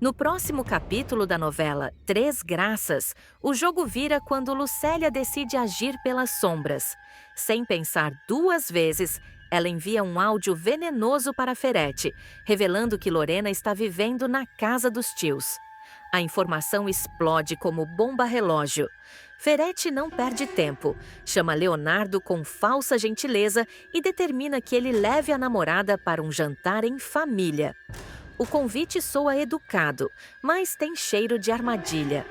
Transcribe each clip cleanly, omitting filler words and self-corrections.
No próximo capítulo da novela Três Graças, o jogo vira quando Lucélia decide agir pelas sombras. Sem pensar duas vezes, ela envia um áudio venenoso para Ferete, revelando que Lorena está vivendo na casa dos tios. A informação explode como bomba relógio. Ferete não perde tempo, chama Leonardo com falsa gentileza e determina que ele leve a namorada para um jantar em família. O convite soa educado, mas tem cheiro de armadilha.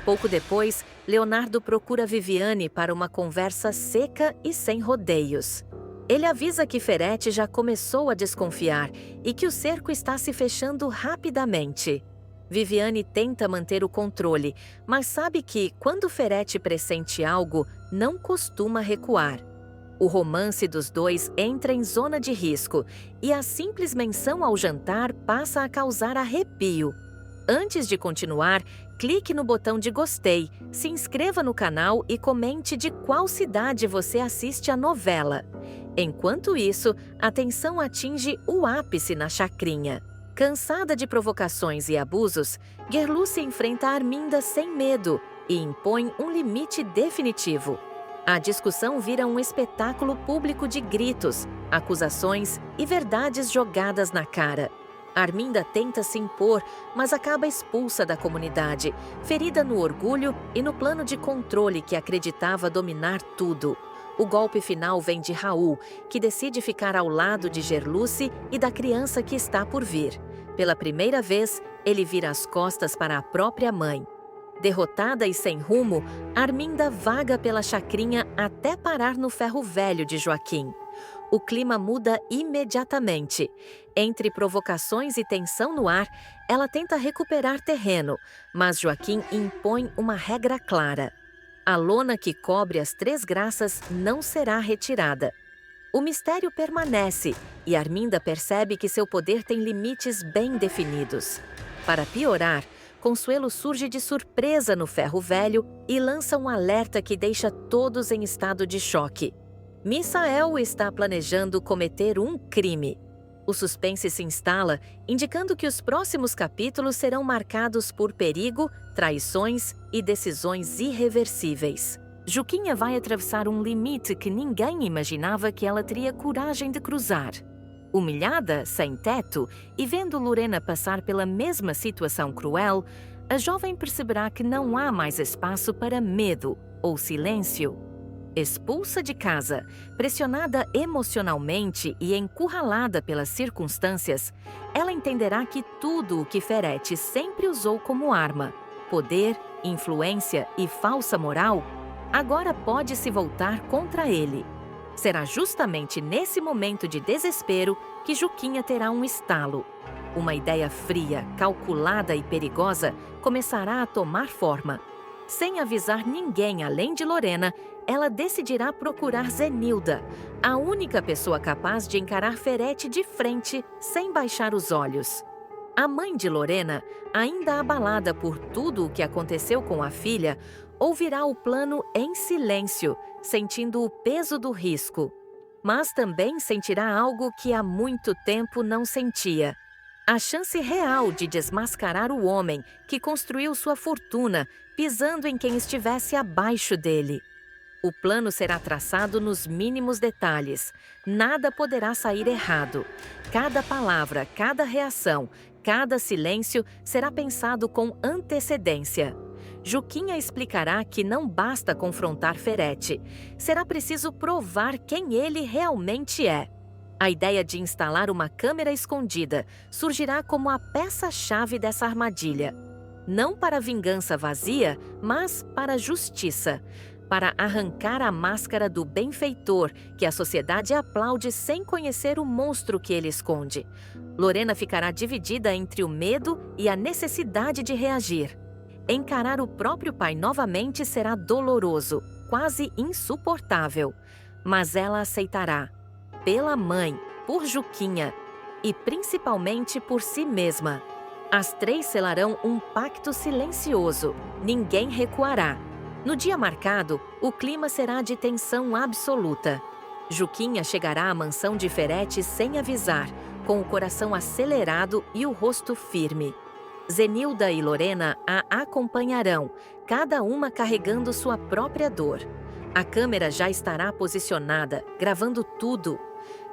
Pouco depois, Leonardo procura Viviane para uma conversa seca e sem rodeios. Ele avisa que Ferete já começou a desconfiar e que o cerco está se fechando rapidamente. Viviane tenta manter o controle, mas sabe que, quando Ferete pressente algo, não costuma recuar. O romance dos dois entra em zona de risco e a simples menção ao jantar passa a causar arrepio. Antes de continuar, clique no botão de gostei, se inscreva no canal e comente de qual cidade você assiste a novela. Enquanto isso, a tensão atinge o ápice na chacrinha. Cansada de provocações e abusos, Gerluce enfrenta Arminda sem medo e impõe um limite definitivo. A discussão vira um espetáculo público de gritos, acusações e verdades jogadas na cara. Arminda tenta se impor, mas acaba expulsa da comunidade, ferida no orgulho e no plano de controle que acreditava dominar tudo. O golpe final vem de Raul, que decide ficar ao lado de Gerluce e da criança que está por vir. Pela primeira vez, ele vira as costas para a própria mãe. Derrotada e sem rumo, Arminda vaga pela chacrinha até parar no ferro velho de Joaquim. O clima muda imediatamente. Entre provocações e tensão no ar, ela tenta recuperar terreno, mas Joaquim impõe uma regra clara. A lona que cobre as Três Graças não será retirada. O mistério permanece e Arminda percebe que seu poder tem limites bem definidos. Para piorar, Consuelo surge de surpresa no ferro velho e lança um alerta que deixa todos em estado de choque. Missael está planejando cometer um crime. O suspense se instala, indicando que os próximos capítulos serão marcados por perigo, traições e decisões irreversíveis. Juquinha vai atravessar um limite que ninguém imaginava que ela teria coragem de cruzar. Humilhada, sem teto, e vendo Lorena passar pela mesma situação cruel, a jovem perceberá que não há mais espaço para medo ou silêncio. Expulsa de casa, pressionada emocionalmente e encurralada pelas circunstâncias, ela entenderá que tudo o que Ferete sempre usou como arma, poder, influência e falsa moral, agora pode se voltar contra ele. Será justamente nesse momento de desespero que Juquinha terá um estalo. Uma ideia fria, calculada e perigosa começará a tomar forma. Sem avisar ninguém além de Lorena, ela decidirá procurar Zenilda, a única pessoa capaz de encarar Ferete de frente sem baixar os olhos. A mãe de Lorena, ainda abalada por tudo o que aconteceu com a filha, ouvirá o plano em silêncio, sentindo o peso do risco. Mas também sentirá algo que há muito tempo não sentia: a chance real de desmascarar o homem que construiu sua fortuna, pisando em quem estivesse abaixo dele. O plano será traçado nos mínimos detalhes. Nada poderá sair errado. Cada palavra, cada reação, cada silêncio será pensado com antecedência. Juquinha explicará que não basta confrontar Ferete. Será preciso provar quem ele realmente é. A ideia de instalar uma câmera escondida surgirá como a peça-chave dessa armadilha. Não para vingança vazia, mas para justiça. Para arrancar a máscara do benfeitor que a sociedade aplaude sem conhecer o monstro que ele esconde. Lorena ficará dividida entre o medo e a necessidade de reagir. Encarar o próprio pai novamente será doloroso, quase insuportável. Mas ela aceitará. Pela mãe, por Juquinha e principalmente por si mesma. As três selarão um pacto silencioso. Ninguém recuará. No dia marcado, o clima será de tensão absoluta. Juquinha chegará à mansão de Ferete sem avisar, com o coração acelerado e o rosto firme. Zenilda e Lorena a acompanharão, cada uma carregando sua própria dor. A câmera já estará posicionada, gravando tudo.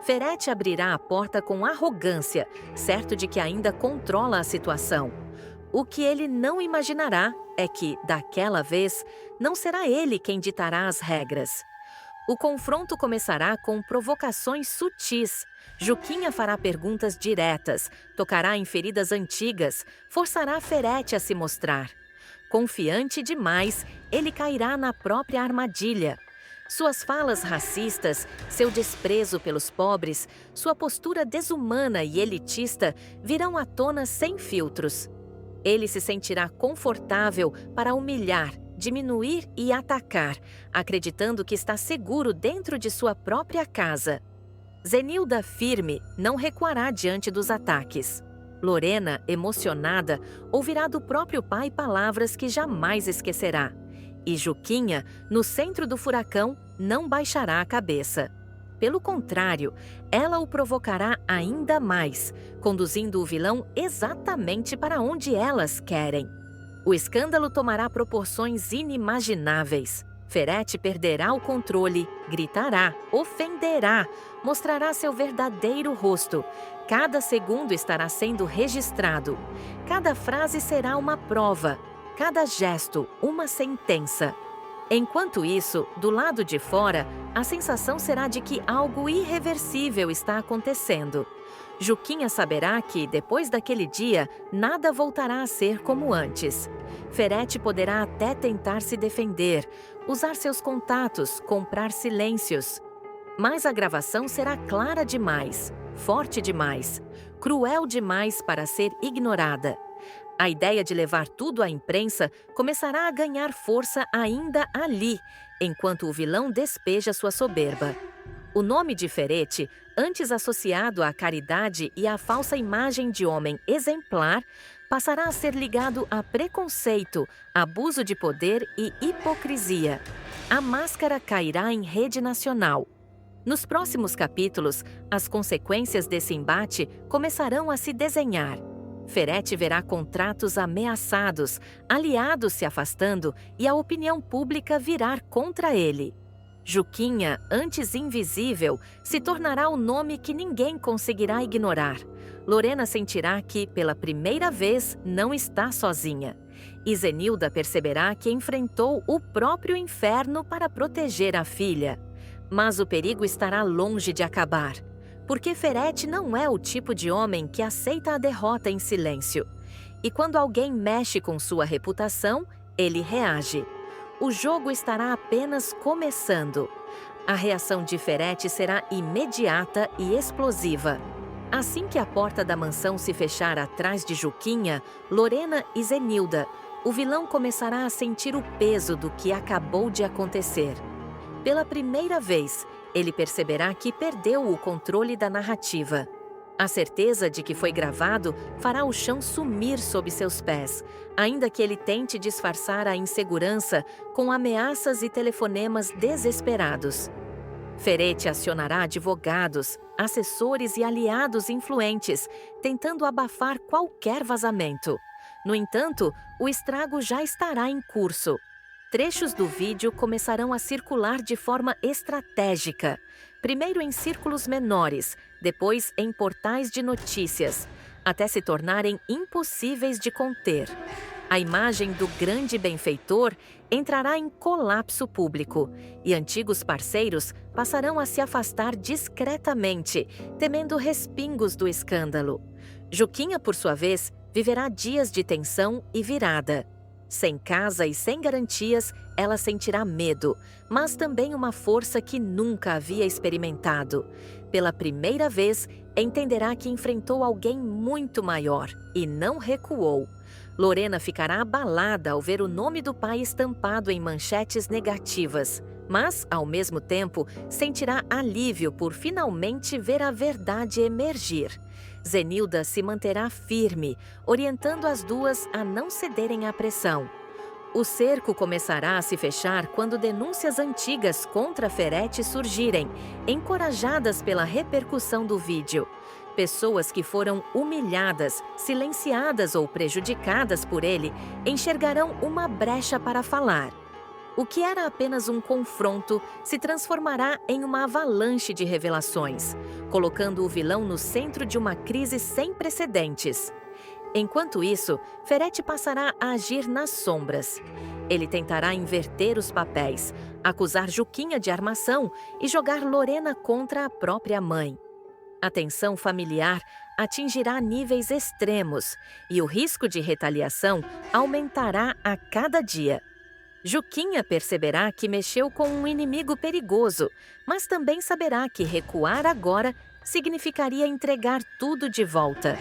Ferete abrirá a porta com arrogância, certo de que ainda controla a situação. O que ele não imaginará é que, daquela vez, não será ele quem ditará as regras. O confronto começará com provocações sutis. Juquinha fará perguntas diretas, tocará em feridas antigas, forçará Ferete a se mostrar. Confiante demais, ele cairá na própria armadilha. Suas falas racistas, seu desprezo pelos pobres, sua postura desumana e elitista virão à tona sem filtros. Ele se sentirá confortável para humilhar, diminuir e atacar, acreditando que está seguro dentro de sua própria casa. Zenilda, firme, não recuará diante dos ataques. Lorena, emocionada, ouvirá do próprio pai palavras que jamais esquecerá. E Juquinha, no centro do furacão, não baixará a cabeça. Pelo contrário, ela o provocará ainda mais, conduzindo o vilão exatamente para onde elas querem. O escândalo tomará proporções inimagináveis. Ferete perderá o controle, gritará, ofenderá, mostrará seu verdadeiro rosto. Cada segundo estará sendo registrado. Cada frase será uma prova. Cada gesto, uma sentença. Enquanto isso, do lado de fora, a sensação será de que algo irreversível está acontecendo. Juquinha saberá que, depois daquele dia, nada voltará a ser como antes. Ferete poderá até tentar se defender, usar seus contatos, comprar silêncios. Mas a gravação será clara demais, forte demais, cruel demais para ser ignorada. A ideia de levar tudo à imprensa começará a ganhar força ainda ali, enquanto o vilão despeja sua soberba. O nome de Ferete, antes associado à caridade e à falsa imagem de homem exemplar, passará a ser ligado a preconceito, abuso de poder e hipocrisia. A máscara cairá em rede nacional. Nos próximos capítulos, as consequências desse embate começarão a se desenhar. Ferete verá contratos ameaçados, aliados se afastando e a opinião pública virar contra ele. Juquinha, antes invisível, se tornará o nome que ninguém conseguirá ignorar. Lorena sentirá que, pela primeira vez, não está sozinha. E Zenilda perceberá que enfrentou o próprio inferno para proteger a filha. Mas o perigo estará longe de acabar. Porque Ferete não é o tipo de homem que aceita a derrota em silêncio. E quando alguém mexe com sua reputação, ele reage. O jogo estará apenas começando. A reação de Ferete será imediata e explosiva. Assim que a porta da mansão se fechar atrás de Juquinha, Lorena e Zenilda, o vilão começará a sentir o peso do que acabou de acontecer. Pela primeira vez, ele perceberá que perdeu o controle da narrativa. A certeza de que foi gravado fará o chão sumir sob seus pés, ainda que ele tente disfarçar a insegurança com ameaças e telefonemas desesperados. Ferete acionará advogados, assessores e aliados influentes, tentando abafar qualquer vazamento. No entanto, o estrago já estará em curso. Trechos do vídeo começarão a circular de forma estratégica, primeiro em círculos menores, depois em portais de notícias, até se tornarem impossíveis de conter. A imagem do grande benfeitor entrará em colapso público e antigos parceiros passarão a se afastar discretamente, temendo respingos do escândalo. Juquinha, por sua vez, viverá dias de tensão e virada. Sem casa e sem garantias, ela sentirá medo, mas também uma força que nunca havia experimentado. Pela primeira vez, entenderá que enfrentou alguém muito maior e não recuou. Lorena ficará abalada ao ver o nome do pai estampado em manchetes negativas, mas, ao mesmo tempo, sentirá alívio por finalmente ver a verdade emergir. Zenilda se manterá firme, orientando as duas a não cederem à pressão. O cerco começará a se fechar quando denúncias antigas contra Ferete surgirem, encorajadas pela repercussão do vídeo. Pessoas que foram humilhadas, silenciadas ou prejudicadas por ele enxergarão uma brecha para falar. O que era apenas um confronto se transformará em uma avalanche de revelações, colocando o vilão no centro de uma crise sem precedentes. Enquanto isso, Ferete passará a agir nas sombras. Ele tentará inverter os papéis, acusar Juquinha de armação e jogar Lorena contra a própria mãe. A tensão familiar atingirá níveis extremos e o risco de retaliação aumentará a cada dia. Juquinha perceberá que mexeu com um inimigo perigoso, mas também saberá que recuar agora significaria entregar tudo de volta.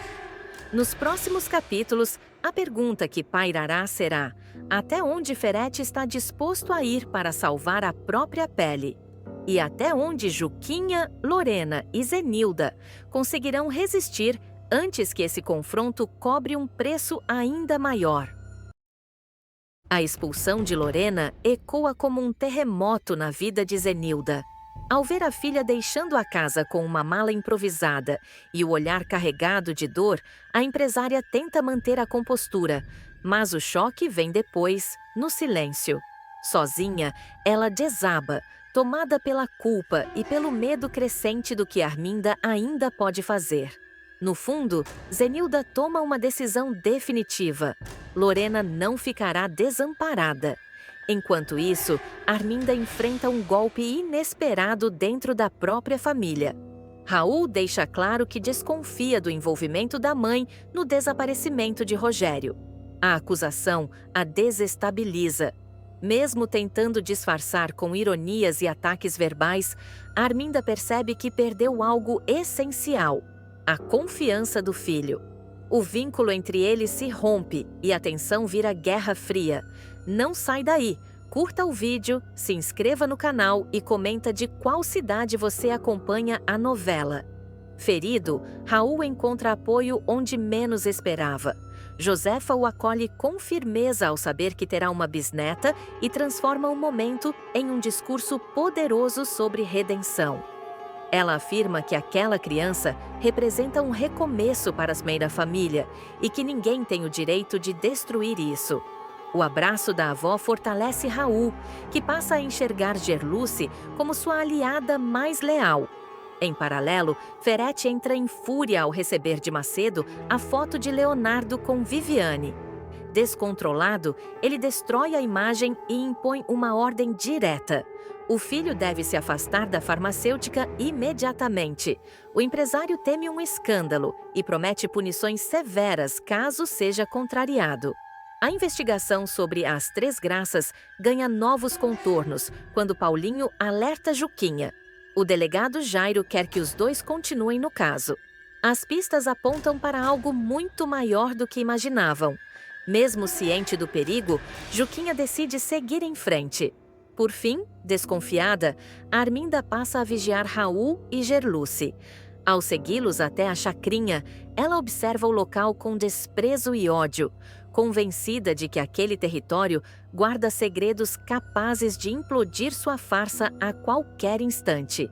Nos próximos capítulos, a pergunta que pairará será: até onde Ferete está disposto a ir para salvar a própria pele? E até onde Juquinha, Lorena e Zenilda conseguirão resistir antes que esse confronto cobre um preço ainda maior? A expulsão de Lorena ecoa como um terremoto na vida de Zenilda. Ao ver a filha deixando a casa com uma mala improvisada e o olhar carregado de dor, a empresária tenta manter a compostura, mas o choque vem depois, no silêncio. Sozinha, ela desaba, tomada pela culpa e pelo medo crescente do que Arminda ainda pode fazer. No fundo, Zenilda toma uma decisão definitiva. Lorena não ficará desamparada. Enquanto isso, Arminda enfrenta um golpe inesperado dentro da própria família. Raul deixa claro que desconfia do envolvimento da mãe no desaparecimento de Rogério. A acusação a desestabiliza. Mesmo tentando disfarçar com ironias e ataques verbais, Arminda percebe que perdeu algo essencial: a confiança do filho. O vínculo entre eles se rompe e a tensão vira guerra fria. Não sai daí! Curta o vídeo, se inscreva no canal e comenta de qual cidade você acompanha a novela. Ferido, Raul encontra apoio onde menos esperava. Josefa o acolhe com firmeza ao saber que terá uma bisneta e transforma o momento em um discurso poderoso sobre redenção. Ela afirma que aquela criança representa um recomeço para a meira família e que ninguém tem o direito de destruir isso. O abraço da avó fortalece Raul, que passa a enxergar Gerluce como sua aliada mais leal. Em paralelo, Ferete entra em fúria ao receber de Macedo a foto de Leonardo com Viviane. Descontrolado, ele destrói a imagem e impõe uma ordem direta. O filho deve se afastar da farmacêutica imediatamente. O empresário teme um escândalo e promete punições severas caso seja contrariado. A investigação sobre as Três Graças ganha novos contornos quando Paulinho alerta Juquinha. O delegado Jairo quer que os dois continuem no caso. As pistas apontam para algo muito maior do que imaginavam. Mesmo ciente do perigo, Juquinha decide seguir em frente. Por fim, desconfiada, Arminda passa a vigiar Raul e Gerluce. Ao segui-los até a chacrinha, ela observa o local com desprezo e ódio, convencida de que aquele território guarda segredos capazes de implodir sua farsa a qualquer instante.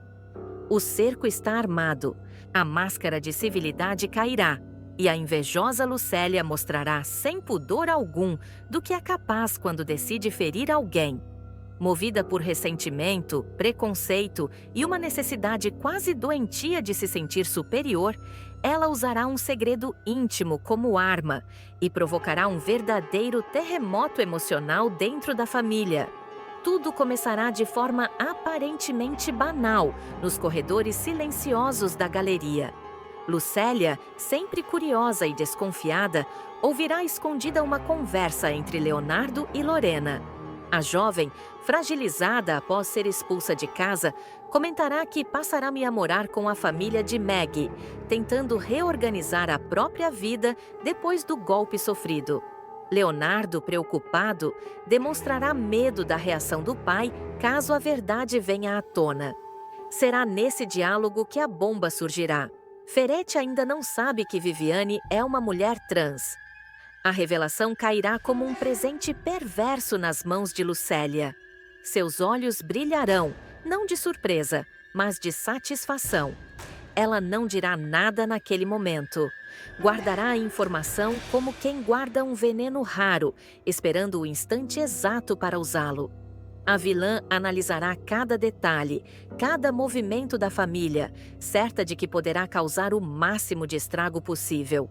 O cerco está armado, a máscara de civilidade cairá, e a invejosa Lucélia mostrará sem pudor algum do que é capaz quando decide ferir alguém. Movida por ressentimento, preconceito e uma necessidade quase doentia de se sentir superior, ela usará um segredo íntimo como arma e provocará um verdadeiro terremoto emocional dentro da família. Tudo começará de forma aparentemente banal nos corredores silenciosos da galeria. Lucélia, sempre curiosa e desconfiada, ouvirá escondida uma conversa entre Leonardo e Lorena. A jovem, fragilizada após ser expulsa de casa, comentará que passará a morar com a família de Maggie, tentando reorganizar a própria vida depois do golpe sofrido. Leonardo, preocupado, demonstrará medo da reação do pai caso a verdade venha à tona. Será nesse diálogo que a bomba surgirá. Ferete ainda não sabe que Viviane é uma mulher trans. A revelação cairá como um presente perverso nas mãos de Lucélia. Seus olhos brilharão, não de surpresa, mas de satisfação. ela não dirá nada naquele momento. Guardará a informação como quem guarda um veneno raro, esperando o instante exato para usá-lo. A vilã analisará cada detalhe, cada movimento da família, certa de que poderá causar o máximo de estrago possível.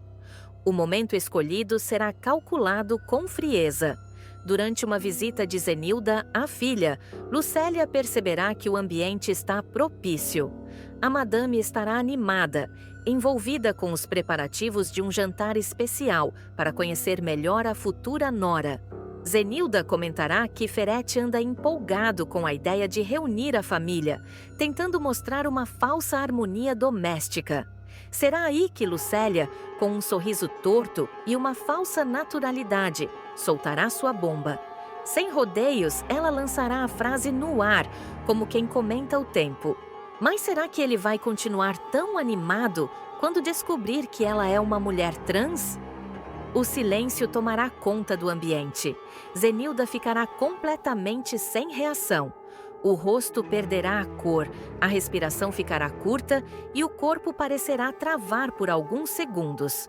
O momento escolhido será calculado com frieza. Durante uma visita de Zenilda à filha, Lucélia perceberá que o ambiente está propício. A madame estará animada, envolvida com os preparativos de um jantar especial para conhecer melhor a futura nora. Zenilda comentará que Ferete anda empolgado com a ideia de reunir a família, tentando mostrar uma falsa harmonia doméstica. Será aí que Lucélia, com um sorriso torto e uma falsa naturalidade, soltará sua bomba. Sem rodeios, ela lançará a frase no ar, como quem comenta o tempo. Mas será que ele vai continuar tão animado quando descobrir que ela é uma mulher trans? O silêncio tomará conta do ambiente. Zenilda ficará completamente sem reação. O rosto perderá a cor, a respiração ficará curta e o corpo parecerá travar por alguns segundos.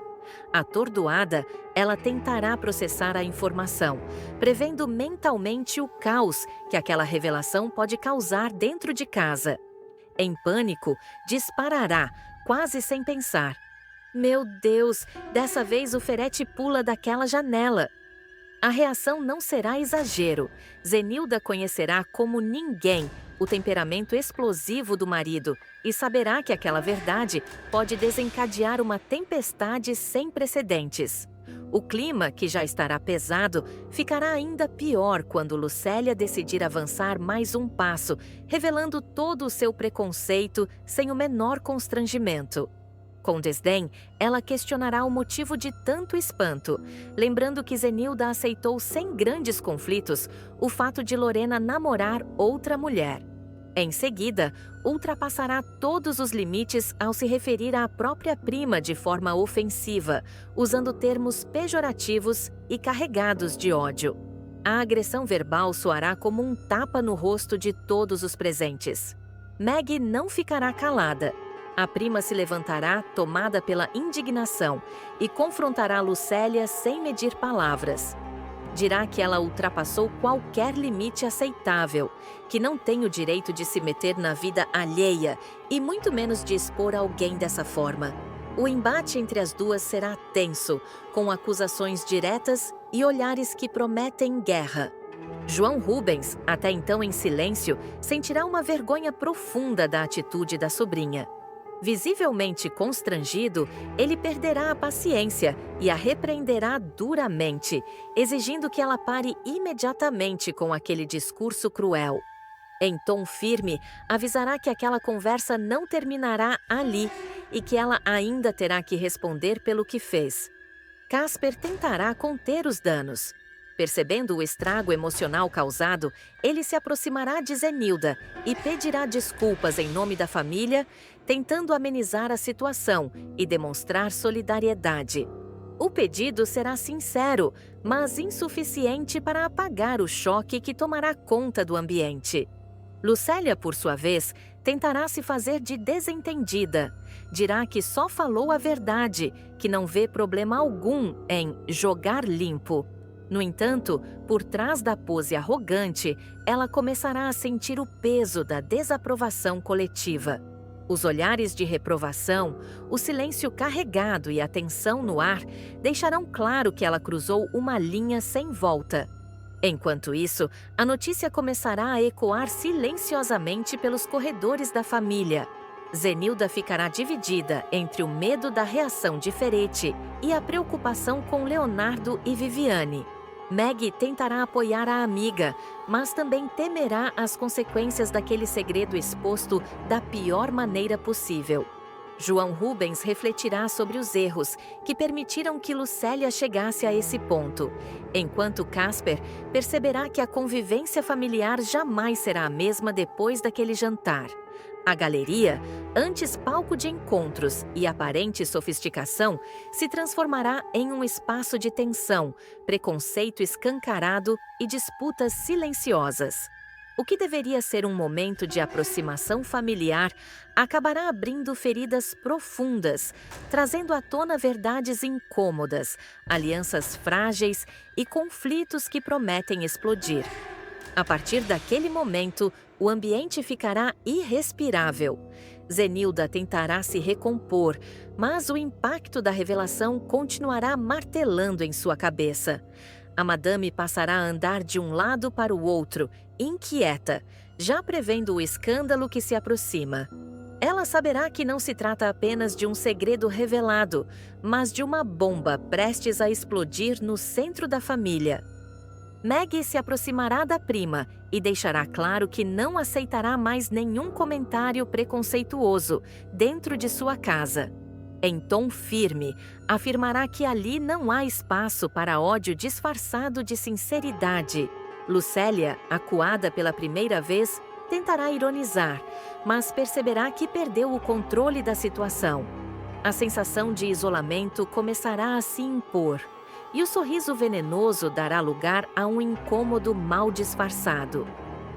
Atordoada, ela tentará processar a informação, prevendo mentalmente o caos que aquela revelação pode causar dentro de casa. Em pânico, disparará, quase sem pensar. Meu Deus, dessa vez o Ferete pula daquela janela. A reação não será exagero. Zenilda conhecerá como ninguém o temperamento explosivo do marido e saberá que aquela verdade pode desencadear uma tempestade sem precedentes. O clima, que já estará pesado, ficará ainda pior quando Lucélia decidir avançar mais um passo, revelando todo o seu preconceito sem o menor constrangimento. Com desdém, ela questionará o motivo de tanto espanto, lembrando que Zenilda aceitou sem grandes conflitos o fato de Lorena namorar outra mulher. Em seguida, ultrapassará todos os limites ao se referir à própria prima de forma ofensiva, usando termos pejorativos e carregados de ódio. A agressão verbal soará como um tapa no rosto de todos os presentes. Maggie não ficará calada. A prima se levantará, tomada pela indignação, e confrontará Lucélia sem medir palavras. Dirá que ela ultrapassou qualquer limite aceitável, que não tem o direito de se meter na vida alheia e muito menos de expor alguém dessa forma. O embate entre as duas será tenso, com acusações diretas e olhares que prometem guerra. João Rubens, até então em silêncio, sentirá uma vergonha profunda da atitude da sobrinha. Visivelmente constrangido, ele perderá a paciência e a repreenderá duramente, exigindo que ela pare imediatamente com aquele discurso cruel. Em tom firme, avisará que aquela conversa não terminará ali e que ela ainda terá que responder pelo que fez. Casper tentará conter os danos. Percebendo o estrago emocional causado, ele se aproximará de Zenilda e pedirá desculpas em nome da família, tentando amenizar a situação e demonstrar solidariedade. O pedido será sincero, mas insuficiente para apagar o choque que tomará conta do ambiente. Lucélia, por sua vez, tentará se fazer de desentendida. Dirá que só falou a verdade, que não vê problema algum em jogar limpo. No entanto, por trás da pose arrogante, ela começará a sentir o peso da desaprovação coletiva. Os olhares de reprovação, o silêncio carregado e a tensão no ar deixarão claro que ela cruzou uma linha sem volta. Enquanto isso, a notícia começará a ecoar silenciosamente pelos corredores da família. Zenilda ficará dividida entre o medo da reação de Ferete e a preocupação com Leonardo e Viviane. Maggie tentará apoiar a amiga, mas também temerá as consequências daquele segredo exposto da pior maneira possível. João Rubens refletirá sobre os erros que permitiram que Lucélia chegasse a esse ponto, enquanto Casper perceberá que a convivência familiar jamais será a mesma depois daquele jantar. A galeria, antes palco de encontros e aparente sofisticação, se transformará em um espaço de tensão, preconceito escancarado e disputas silenciosas. O que deveria ser um momento de aproximação familiar acabará abrindo feridas profundas, trazendo à tona verdades incômodas, alianças frágeis e conflitos que prometem explodir. A partir daquele momento, o ambiente ficará irrespirável. Zenilda tentará se recompor, mas o impacto da revelação continuará martelando em sua cabeça. A madame passará a andar de um lado para o outro, inquieta, já prevendo o escândalo que se aproxima. Ela saberá que não se trata apenas de um segredo revelado, mas de uma bomba prestes a explodir no centro da família. Maggie se aproximará da prima e deixará claro que não aceitará mais nenhum comentário preconceituoso dentro de sua casa. Em tom firme, afirmará que ali não há espaço para ódio disfarçado de sinceridade. Lucélia, acuada pela primeira vez, tentará ironizar, mas perceberá que perdeu o controle da situação. A sensação de isolamento começará a se impor, e o sorriso venenoso dará lugar a um incômodo mal disfarçado.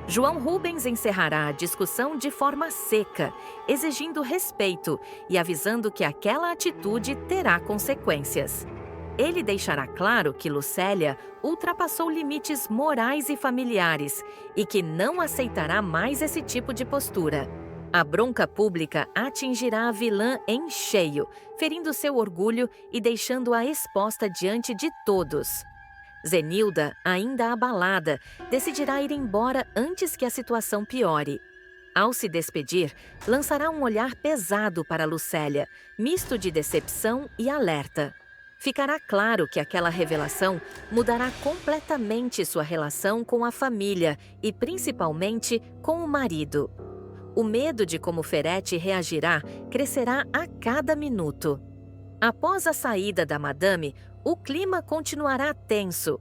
João Rubens encerrará a discussão de forma seca, exigindo respeito e avisando que aquela atitude terá consequências. Ele deixará claro que Lucélia ultrapassou limites morais e familiares e que não aceitará mais esse tipo de postura. A bronca pública atingirá a vilã em cheio, ferindo seu orgulho e deixando-a exposta diante de todos. Zenilda, ainda abalada, decidirá ir embora antes que a situação piore. Ao se despedir, lançará um olhar pesado para Lucélia, misto de decepção e alerta. Ficará claro que aquela revelação mudará completamente sua relação com a família e, principalmente, com o marido. O medo de como Ferretti reagirá crescerá a cada minuto. Após a saída da madame, o clima continuará tenso.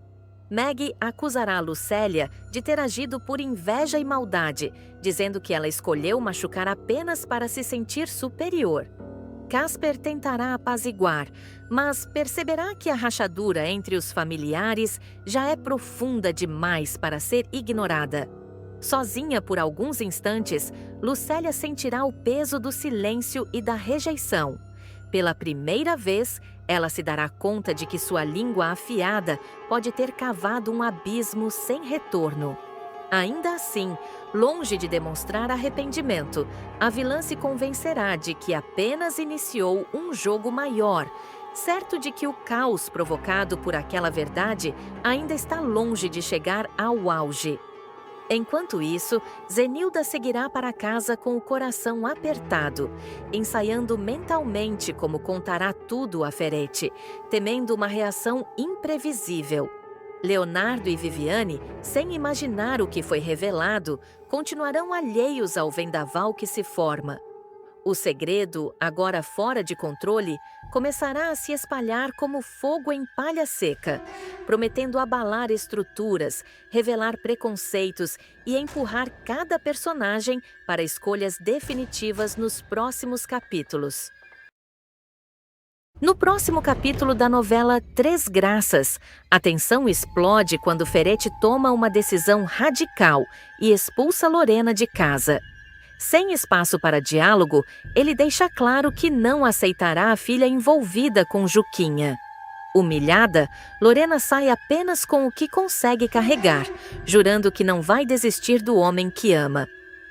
Maggie acusará Lucélia de ter agido por inveja e maldade, dizendo que ela escolheu machucar apenas para se sentir superior. Casper tentará apaziguar, mas perceberá que a rachadura entre os familiares já é profunda demais para ser ignorada. Sozinha por alguns instantes, Lucélia sentirá o peso do silêncio e da rejeição. Pela primeira vez, ela se dará conta de que sua língua afiada pode ter cavado um abismo sem retorno. Ainda assim, longe de demonstrar arrependimento, a vilã se convencerá de que apenas iniciou um jogo maior, certo de que o caos provocado por aquela verdade ainda está longe de chegar ao auge. Enquanto isso, Zenilda seguirá para casa com o coração apertado, ensaiando mentalmente como contará tudo a Ferretti, temendo uma reação imprevisível. Leonardo e Viviane, sem imaginar o que foi revelado, continuarão alheios ao vendaval que se forma. O segredo, agora fora de controle, começará a se espalhar como fogo em palha seca, prometendo abalar estruturas, revelar preconceitos e empurrar cada personagem para escolhas definitivas nos próximos capítulos. No próximo capítulo da novela Três Graças, a tensão explode quando Ferretti toma uma decisão radical e expulsa Lorena de casa. Sem espaço para diálogo, ele deixa claro que não aceitará a filha envolvida com Juquinha. Humilhada, Lorena sai apenas com o que consegue carregar, jurando que não vai desistir do homem que ama.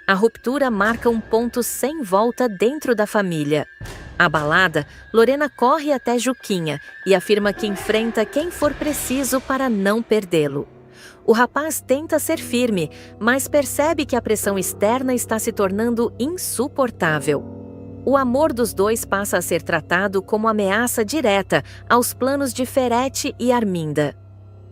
A ruptura marca um ponto sem volta dentro da família. Abalada, Lorena corre até Juquinha e afirma que enfrenta quem for preciso para não perdê-lo. O rapaz tenta ser firme, mas percebe que a pressão externa está se tornando insuportável. O amor dos dois passa a ser tratado como ameaça direta aos planos de Ferretti e Arminda.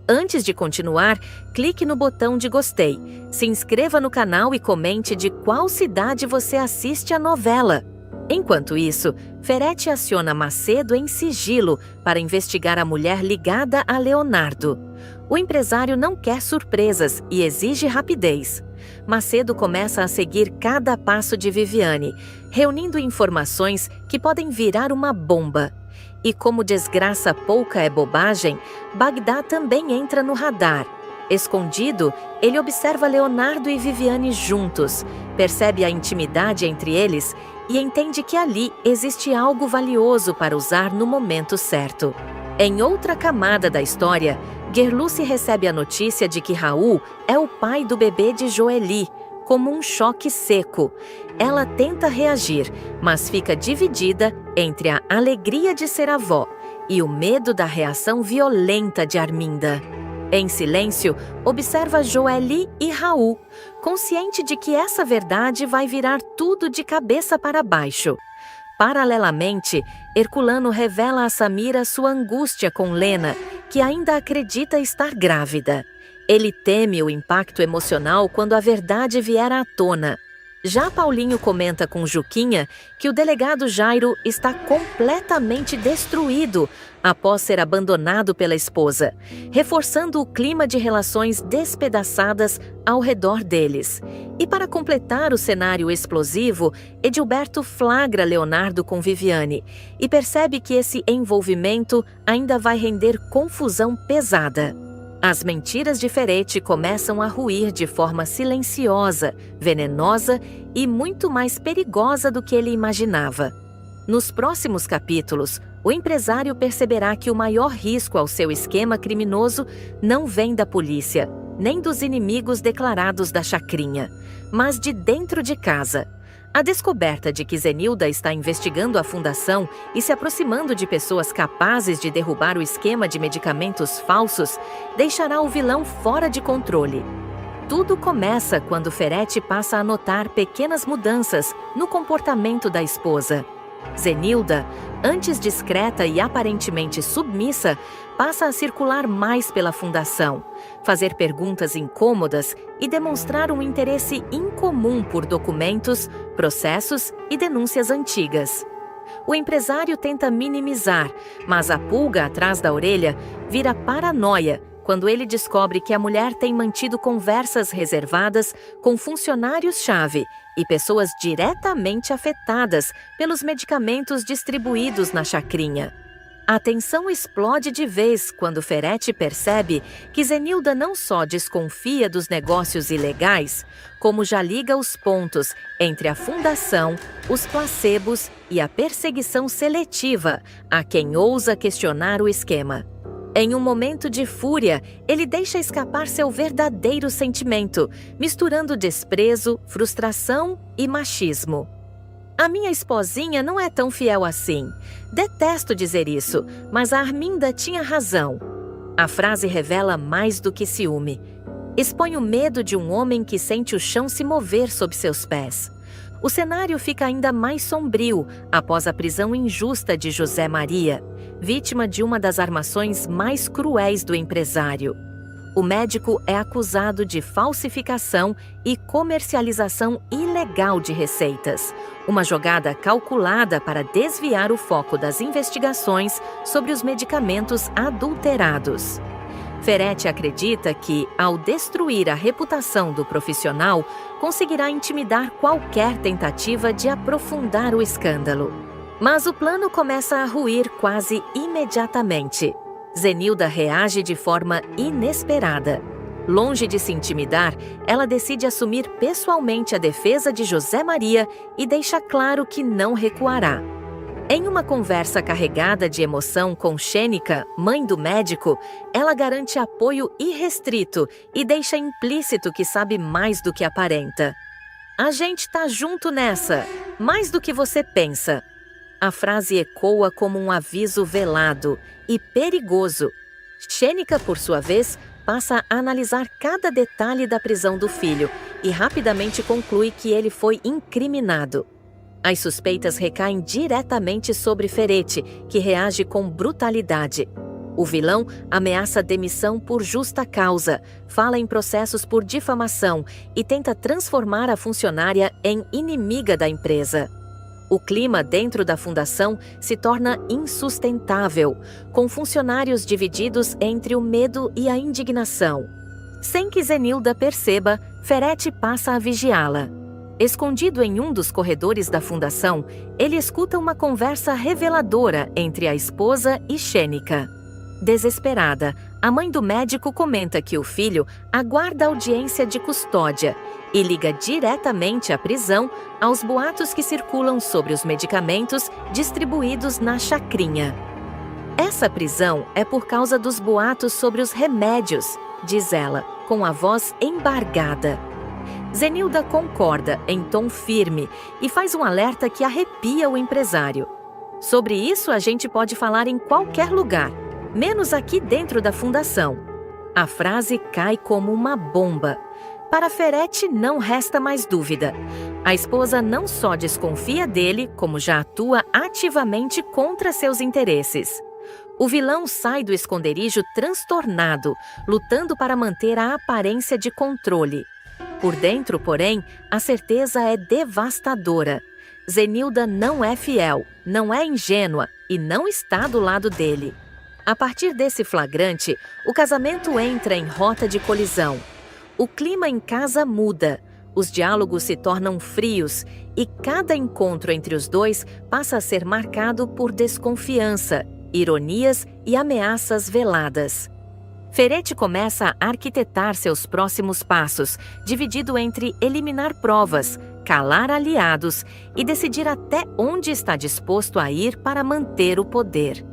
Antes de continuar, clique no botão de gostei, se inscreva no canal e comente de qual cidade você assiste a novela. Enquanto isso, Ferretti aciona Macedo em sigilo para investigar a mulher ligada a Leonardo. O empresário não quer surpresas e exige rapidez. Macedo começa a seguir cada passo de Viviane, reunindo informações que podem virar uma bomba. E como desgraça pouca é bobagem, Bagdá também entra no radar. Escondido, ele observa Leonardo e Viviane juntos, percebe a intimidade entre eles e entende que ali existe algo valioso para usar no momento certo. Em outra camada da história, Gerluce recebe a notícia de que Raul é o pai do bebê de Joely, como um choque seco. Ela tenta reagir, mas fica dividida entre a alegria de ser avó e o medo da reação violenta de Arminda. Em silêncio, observa Joely e Raul, consciente de que essa verdade vai virar tudo de cabeça para baixo. Paralelamente, Herculano revela a Samira sua angústia com Lena, que ainda acredita estar grávida. Ele teme o impacto emocional quando a verdade vier à tona. Já Paulinho comenta com Juquinha que o delegado Jairo está completamente destruído após ser abandonado pela esposa, reforçando o clima de relações despedaçadas ao redor deles. E para completar o cenário explosivo, Edilberto flagra Leonardo com Viviane e percebe que esse envolvimento ainda vai render confusão pesada. As mentiras de Ferretti começam a ruir de forma silenciosa, venenosa e muito mais perigosa do que ele imaginava. Nos próximos capítulos, o empresário perceberá que o maior risco ao seu esquema criminoso não vem da polícia, nem dos inimigos declarados da chacrinha, mas de dentro de casa. A descoberta de que Zenilda está investigando a fundação e se aproximando de pessoas capazes de derrubar o esquema de medicamentos falsos deixará o vilão fora de controle. Tudo começa quando Ferretti passa a notar pequenas mudanças no comportamento da esposa. Zenilda, antes discreta e aparentemente submissa, passa a circular mais pela fundação, fazer perguntas incômodas e demonstrar um interesse incomum por documentos, processos e denúncias antigas. O empresário tenta minimizar, mas a pulga atrás da orelha vira paranoia quando ele descobre que a mulher tem mantido conversas reservadas com funcionários-chave e pessoas diretamente afetadas pelos medicamentos distribuídos na chacrinha. A tensão explode de vez quando Ferretti percebe que Zenilda não só desconfia dos negócios ilegais, como já liga os pontos entre a fundação, os placebos e a perseguição seletiva a quem ousa questionar o esquema. Em um momento de fúria, ele deixa escapar seu verdadeiro sentimento, misturando desprezo, frustração e machismo. A minha esposinha não é tão fiel assim. Detesto dizer isso, mas a Arminda tinha razão. A frase revela mais do que ciúme. Expõe o medo de um homem que sente o chão se mover sob seus pés. O cenário fica ainda mais sombrio após a prisão injusta de José Maria, vítima de uma das armações mais cruéis do empresário. O médico é acusado de falsificação e comercialização ilegal de receitas, uma jogada calculada para desviar o foco das investigações sobre os medicamentos adulterados. Ferretti acredita que, ao destruir a reputação do profissional, conseguirá intimidar qualquer tentativa de aprofundar o escândalo. Mas o plano começa a ruir quase imediatamente. Zenilda reage de forma inesperada. Longe de se intimidar, ela decide assumir pessoalmente a defesa de José Maria e deixa claro que não recuará. Em uma conversa carregada de emoção com Xênica, mãe do médico, ela garante apoio irrestrito e deixa implícito que sabe mais do que aparenta. A gente tá junto nessa, mais do que você pensa. A frase ecoa como um aviso velado e perigoso. Xênica, por sua vez, passa a analisar cada detalhe da prisão do filho e rapidamente conclui que ele foi incriminado. As suspeitas recaem diretamente sobre Ferretti, que reage com brutalidade. O vilão ameaça demissão por justa causa, fala em processos por difamação e tenta transformar a funcionária em inimiga da empresa. O clima dentro da fundação se torna insustentável, com funcionários divididos entre o medo e a indignação. Sem que Zenilda perceba, Ferretti passa a vigiá-la. Escondido em um dos corredores da fundação, ele escuta uma conversa reveladora entre a esposa e Xênica. Desesperada, A mãe do médico comenta que o filho aguarda audiência de custódia e liga diretamente à prisão aos boatos que circulam sobre os medicamentos distribuídos na chacrinha. Essa prisão é por causa dos boatos sobre os remédios, diz ela, com a voz embargada. Zenilda concorda em tom firme e faz um alerta que arrepia o empresário. Sobre isso a gente pode falar em qualquer lugar, menos aqui dentro da fundação. A frase cai como uma bomba. Para Ferretti não resta mais dúvida. A esposa não só desconfia dele, como já atua ativamente contra seus interesses. O vilão sai do esconderijo transtornado, lutando para manter a aparência de controle. Por dentro, porém, a certeza é devastadora. Zenilda não é fiel, não é ingênua e não está do lado dele. A partir desse flagrante, o casamento entra em rota de colisão. O clima em casa muda, os diálogos se tornam frios e cada encontro entre os dois passa a ser marcado por desconfiança, ironias e ameaças veladas. Ferretti começa a arquitetar seus próximos passos, dividido entre eliminar provas, calar aliados e decidir até onde está disposto a ir para manter o poder.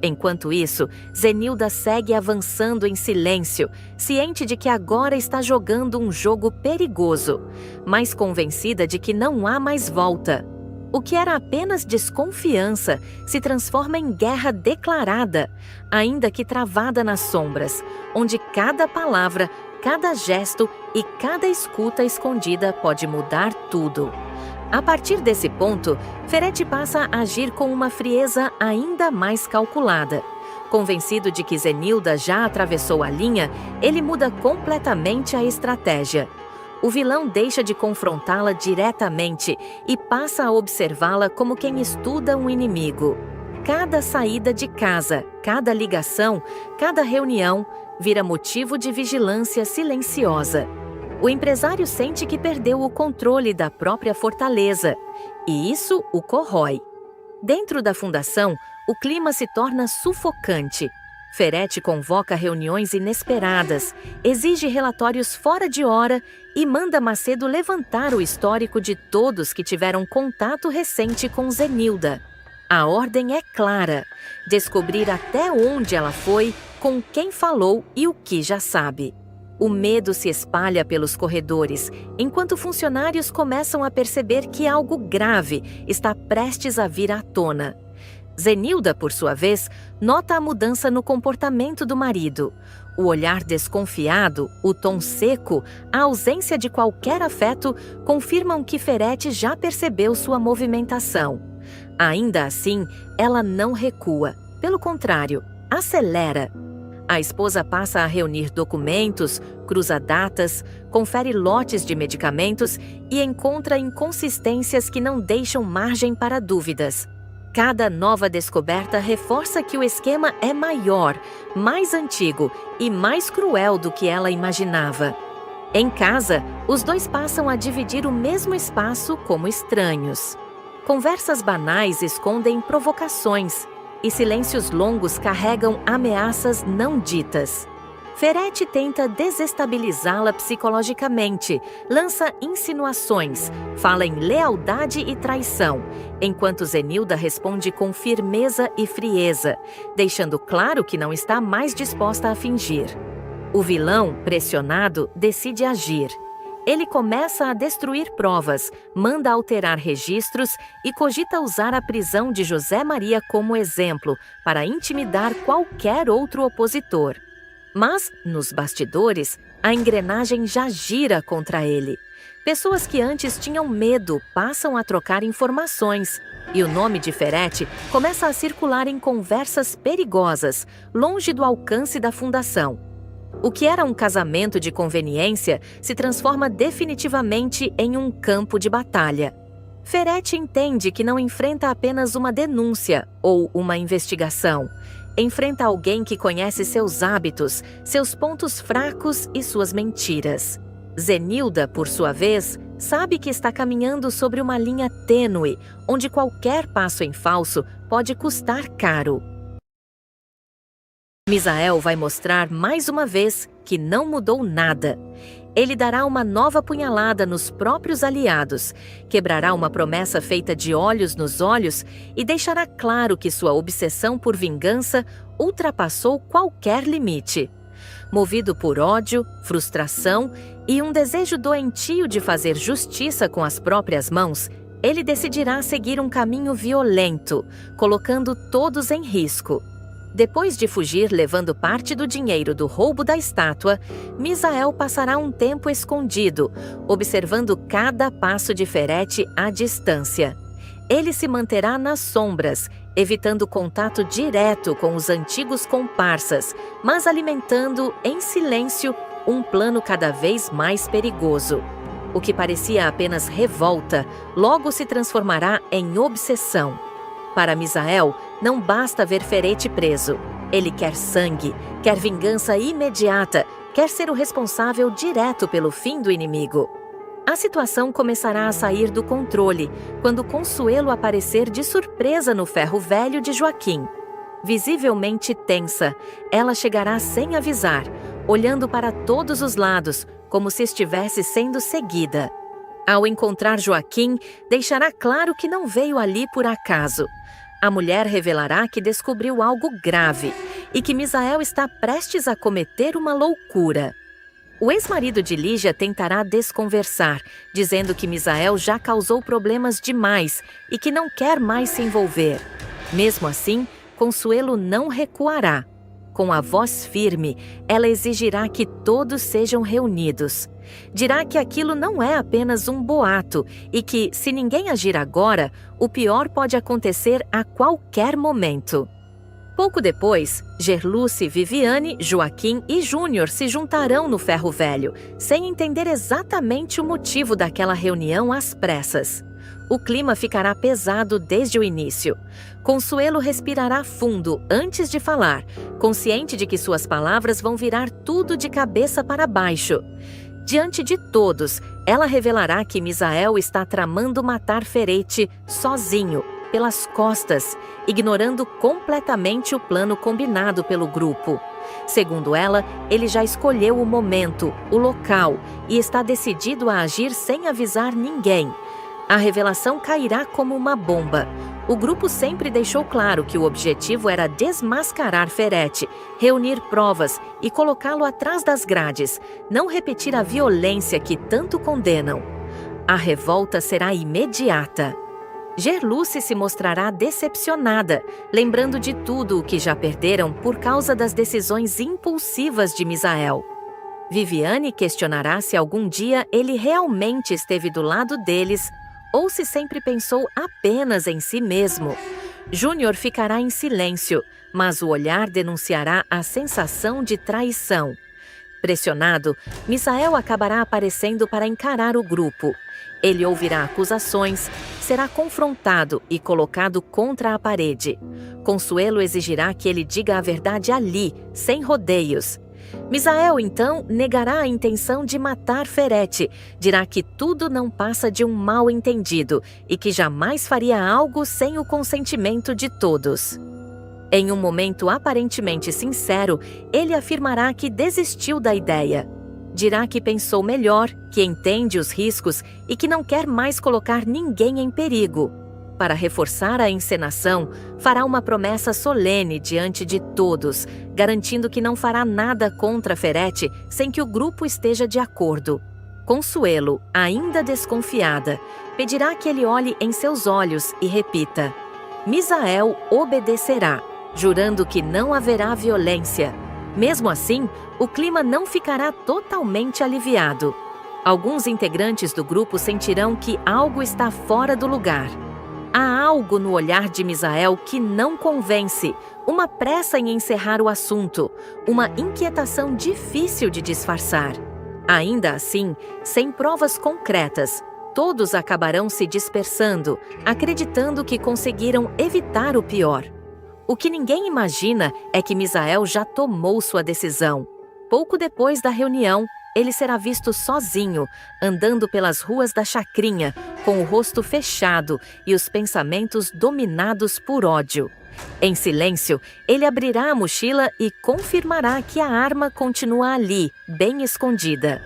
Enquanto isso, Zenilda segue avançando em silêncio, ciente de que agora está jogando um jogo perigoso, mas convencida de que não há mais volta. O que era apenas desconfiança se transforma em guerra declarada, ainda que travada nas sombras, onde cada palavra, cada gesto e cada escuta escondida pode mudar tudo. A partir desse ponto, Ferretti passa a agir com uma frieza ainda mais calculada. Convencido de que Zenilda já atravessou a linha, ele muda completamente a estratégia. O vilão deixa de confrontá-la diretamente e passa a observá-la como quem estuda um inimigo. Cada saída de casa, cada ligação, cada reunião vira motivo de vigilância silenciosa. O empresário sente que perdeu o controle da própria fortaleza, e isso o corrói. Dentro da fundação, o clima se torna sufocante. Ferretti convoca reuniões inesperadas, exige relatórios fora de hora e manda Macedo levantar o histórico de todos que tiveram contato recente com Zenilda. A ordem é clara: descobrir até onde ela foi, com quem falou e o que já sabe. O medo se espalha pelos corredores, enquanto funcionários começam a perceber que algo grave está prestes a vir à tona. Zenilda, por sua vez, nota a mudança no comportamento do marido. O olhar desconfiado, o tom seco, a ausência de qualquer afeto confirmam que Ferretti já percebeu sua movimentação. Ainda assim, ela não recua. Pelo contrário, acelera. A esposa passa a reunir documentos, cruza datas, confere lotes de medicamentos e encontra inconsistências que não deixam margem para dúvidas. Cada nova descoberta reforça que o esquema é maior, mais antigo e mais cruel do que ela imaginava. Em casa, os dois passam a dividir o mesmo espaço como estranhos. Conversas banais escondem provocações e silêncios longos carregam ameaças não ditas. Ferretti tenta desestabilizá-la psicologicamente, lança insinuações, fala em lealdade e traição, enquanto Zenilda responde com firmeza e frieza, deixando claro que não está mais disposta a fingir. O vilão, pressionado, decide agir. Ele começa a destruir provas, manda alterar registros e cogita usar a prisão de José Maria como exemplo para intimidar qualquer outro opositor. Mas, nos bastidores, a engrenagem já gira contra ele. Pessoas que antes tinham medo passam a trocar informações, e o nome de Ferretti começa a circular em conversas perigosas, longe do alcance da fundação. O que era um casamento de conveniência se transforma definitivamente em um campo de batalha. Ferretti entende que não enfrenta apenas uma denúncia ou uma investigação. Enfrenta alguém que conhece seus hábitos, seus pontos fracos e suas mentiras. Zenilda, por sua vez, sabe que está caminhando sobre uma linha tênue, onde qualquer passo em falso pode custar caro. Misael vai mostrar mais uma vez que não mudou nada. Ele dará uma nova punhalada nos próprios aliados, quebrará uma promessa feita de olhos nos olhos e deixará claro que sua obsessão por vingança ultrapassou qualquer limite. Movido por ódio, frustração e um desejo doentio de fazer justiça com as próprias mãos, ele decidirá seguir um caminho violento, colocando todos em risco. Depois de fugir levando parte do dinheiro do roubo da estátua, Misael passará um tempo escondido, observando cada passo de Ferete à distância. Ele se manterá nas sombras, evitando contato direto com os antigos comparsas, mas alimentando, em silêncio, um plano cada vez mais perigoso. O que parecia apenas revolta, logo se transformará em obsessão. Para Misael, não basta ver Ferete preso. Ele quer sangue, quer vingança imediata, quer ser o responsável direto pelo fim do inimigo. A situação começará a sair do controle quando Consuelo aparecer de surpresa no ferro velho de Joaquim. Visivelmente tensa, ela chegará sem avisar, olhando para todos os lados, como se estivesse sendo seguida. Ao encontrar Joaquim, deixará claro que não veio ali por acaso. A mulher revelará que descobriu algo grave e que Misael está prestes a cometer uma loucura. O ex-marido de Lígia tentará desconversar, dizendo que Misael já causou problemas demais e que não quer mais se envolver. Mesmo assim, Consuelo não recuará. Com a voz firme, ela exigirá que todos sejam reunidos. Dirá que aquilo não é apenas um boato e que, se ninguém agir agora, o pior pode acontecer a qualquer momento. Pouco depois, Gerluce, Viviane, Joaquim e Júnior se juntarão no ferro velho, sem entender exatamente o motivo daquela reunião às pressas. O clima ficará pesado desde o início. Consuelo respirará fundo antes de falar, consciente de que suas palavras vão virar tudo de cabeça para baixo. Diante de todos, ela revelará que Misael está tramando matar Ferete sozinho, pelas costas, ignorando completamente o plano combinado pelo grupo. Segundo ela, ele já escolheu o momento, o local e está decidido a agir sem avisar ninguém. A revelação cairá como uma bomba. O grupo sempre deixou claro que o objetivo era desmascarar Ferete, reunir provas e colocá-lo atrás das grades, não repetir a violência que tanto condenam. A revolta será imediata. Gerluce se mostrará decepcionada, lembrando de tudo o que já perderam por causa das decisões impulsivas de Misael. Viviane questionará se algum dia ele realmente esteve do lado deles ou se sempre pensou apenas em si mesmo. Júnior ficará em silêncio, mas o olhar denunciará a sensação de traição. Pressionado, Misael acabará aparecendo para encarar o grupo. Ele ouvirá acusações, será confrontado e colocado contra a parede. Consuelo exigirá que ele diga a verdade ali, sem rodeios. Misael, então, negará a intenção de matar Ferete, dirá que tudo não passa de um mal-entendido e que jamais faria algo sem o consentimento de todos. Em um momento aparentemente sincero, ele afirmará que desistiu da ideia. Dirá que pensou melhor, que entende os riscos e que não quer mais colocar ninguém em perigo. Para reforçar a encenação, fará uma promessa solene diante de todos, garantindo que não fará nada contra Ferete sem que o grupo esteja de acordo. Consuelo, ainda desconfiada, pedirá que ele olhe em seus olhos e repita: Misael obedecerá, jurando que não haverá violência. Mesmo assim, o clima não ficará totalmente aliviado. Alguns integrantes do grupo sentirão que algo está fora do lugar. Há algo no olhar de Misael que não convence, uma pressa em encerrar o assunto, uma inquietação difícil de disfarçar. Ainda assim, sem provas concretas, todos acabarão se dispersando, acreditando que conseguiram evitar o pior. O que ninguém imagina é que Misael já tomou sua decisão. Pouco depois da reunião, ele será visto sozinho, andando pelas ruas da chacrinha, com o rosto fechado e os pensamentos dominados por ódio. Em silêncio, ele abrirá a mochila e confirmará que a arma continua ali, bem escondida.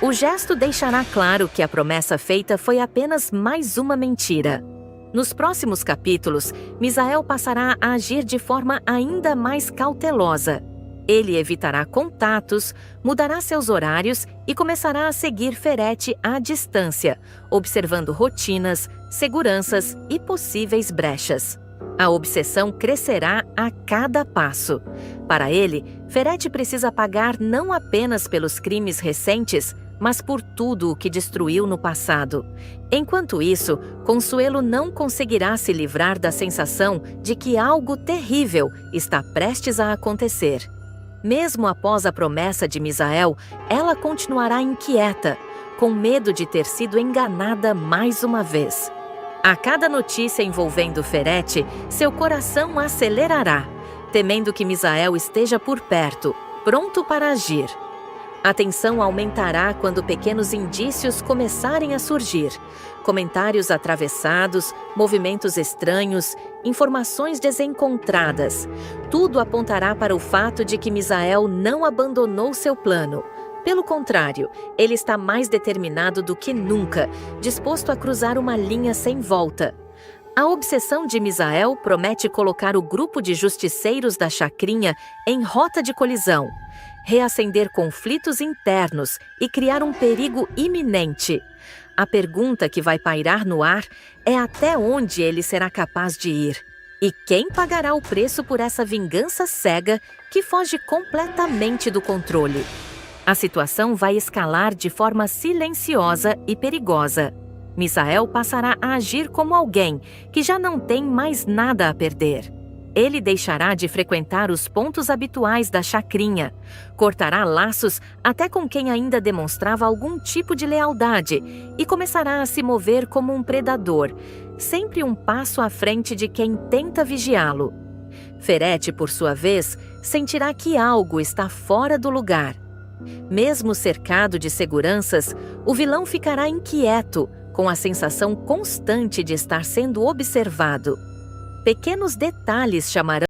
O gesto deixará claro que a promessa feita foi apenas mais uma mentira. Nos próximos capítulos, Misael passará a agir de forma ainda mais cautelosa. Ele evitará contatos, mudará seus horários e começará a seguir Ferete à distância, observando rotinas, seguranças e possíveis brechas. A obsessão crescerá a cada passo. Para ele, Ferete precisa pagar não apenas pelos crimes recentes, mas por tudo o que destruiu no passado. Enquanto isso, Consuelo não conseguirá se livrar da sensação de que algo terrível está prestes a acontecer. Mesmo após a promessa de Misael, ela continuará inquieta, com medo de ter sido enganada mais uma vez. A cada notícia envolvendo Ferete, seu coração acelerará, temendo que Misael esteja por perto, pronto para agir. A tensão aumentará quando pequenos indícios começarem a surgir. Comentários atravessados, movimentos estranhos, informações desencontradas. Tudo apontará para o fato de que Misael não abandonou seu plano. Pelo contrário, ele está mais determinado do que nunca, disposto a cruzar uma linha sem volta. A obsessão de Misael promete colocar o grupo de justiceiros da chacrinha em rota de colisão, reacender conflitos internos e criar um perigo iminente. A pergunta que vai pairar no ar é até onde ele será capaz de ir. E quem pagará o preço por essa vingança cega que foge completamente do controle? A situação vai escalar de forma silenciosa e perigosa. Misael passará a agir como alguém que já não tem mais nada a perder. Ele deixará de frequentar os pontos habituais da chacrinha, cortará laços até com quem ainda demonstrava algum tipo de lealdade e começará a se mover como um predador, sempre um passo à frente de quem tenta vigiá-lo. Ferete, por sua vez, sentirá que algo está fora do lugar. Mesmo cercado de seguranças, o vilão ficará inquieto, com a sensação constante de estar sendo observado. Pequenos detalhes chamarão